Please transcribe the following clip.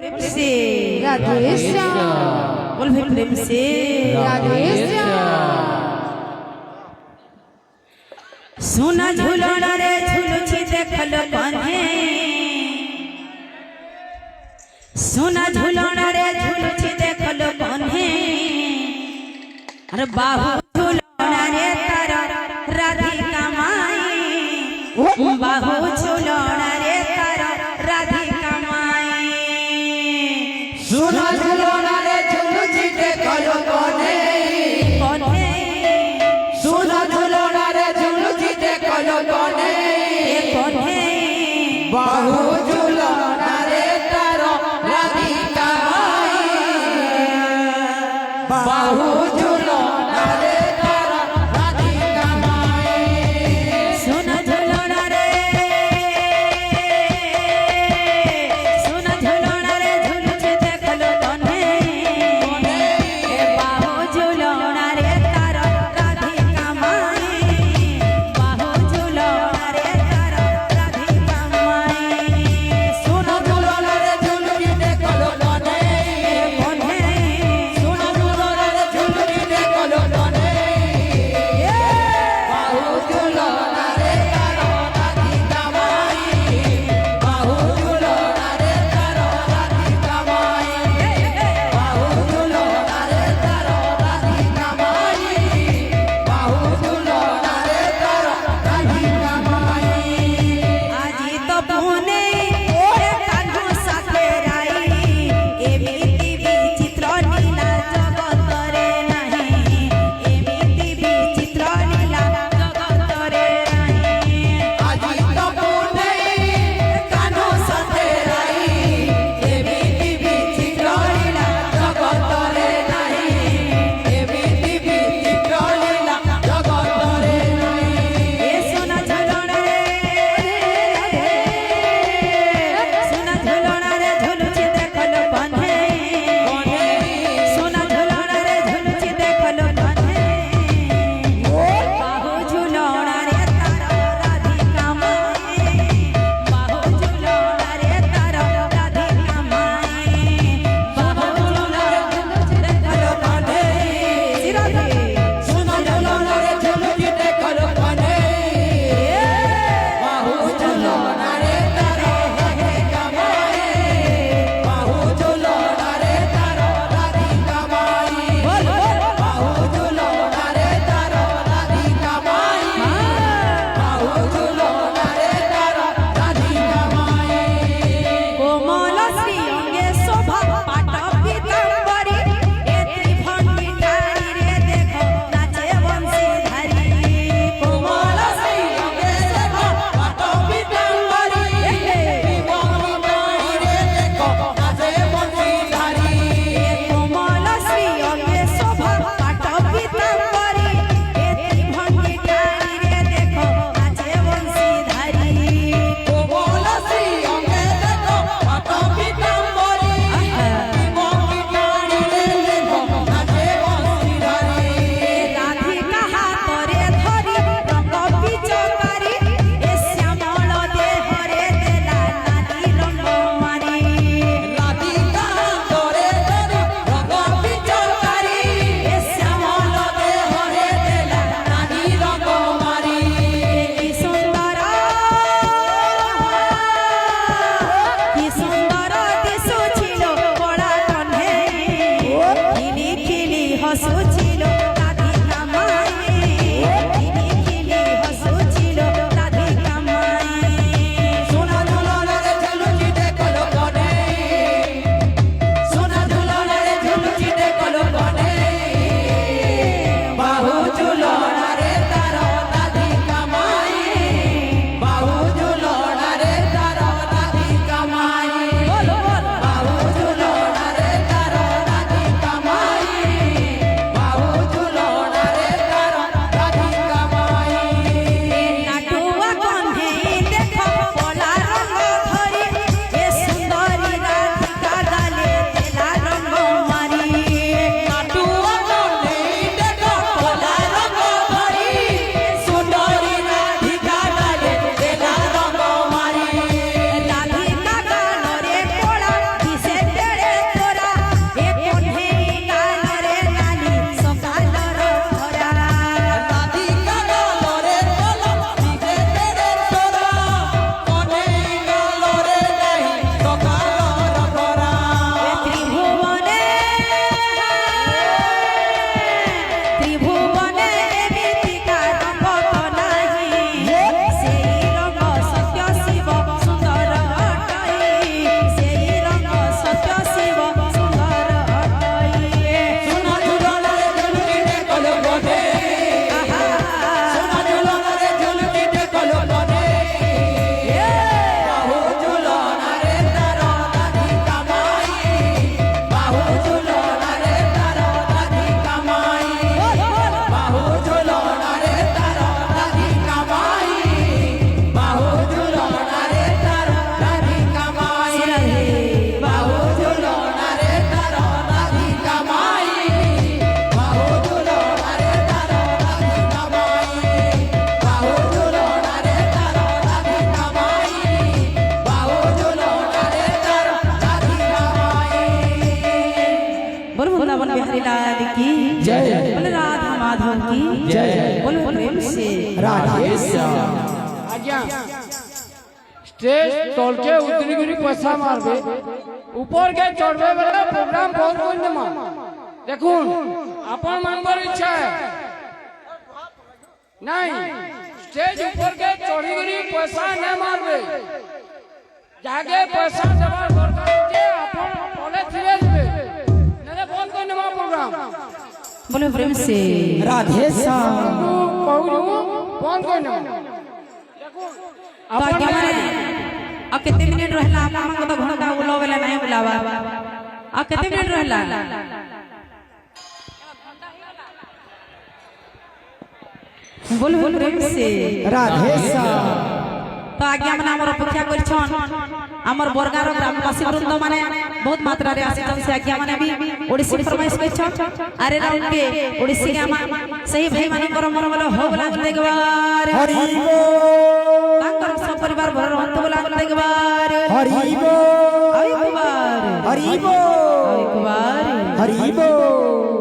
से राधे श्याम बोल भाई प्रेम से राधे श्याम। सोना झूलना रे झूलुची देखल बने सोना झूलना रे झूलुची देखल बने अरे बाहु झूलना रे तारा राधिका माई बाहु झूलना रे तारा राधिका माई सोना झूलना रे झूलुची देखल बने सोना झूलना रे झूलुची देखल बने बाहु झूलना रे तारा राधिका माई बाहु झूलना रे तारा राधिका माई सोना झूलना रे झूलुची देखल बने बाहु झूलना रे तारा राधिका माई बाहु झूलना रे तारा राधिका माई सोना झूलना रे झूलुची देखल बने सोना झूलना रे लाल की जय। बोले राधा माधव की जय। बोलो प्रेम से राधे श्याम। आज्ञा स्टेज तोड़ के उतरी गिरी पैसा मारबे ऊपर के चढ़बे वाला प्रोग्राम बहुत कोई न मान देखो अपन मनबर इच्छा है नहीं स्टेज ऊपर के चढ़ी गिरी पैसा न मारबे जाके पैसा जमा दरकार जे अपन बोले थिए दिबे नले बहुत कोई न मान प्रोग्राम बोलो प्रेम से राधे श्याम। कहू बहुत कोई न तो आगे माने आ कितने मिनट रहला हम को तो घंटा बुलावेला नहीं बुलावा आ कितने मिनट रहला बोल प्रेम से राधे श्याम। तो आगे हमने हमर अपेक्षा करछन हमर बरगार ग्रामवासी वृंद माने बहुत मात्रा रे आसितन से आगे माने भी ओडिसी फरमाइश करछन अरे राउंड के ओडिसी गामा सही भाई माने कर मोर बोलो हो बोला देखबार हरि बोल। तांकर सब परिवार भर रहत बोला देखबार हरि बोल। आई कुमार हरि बोल। आई कुमार हरि बोल।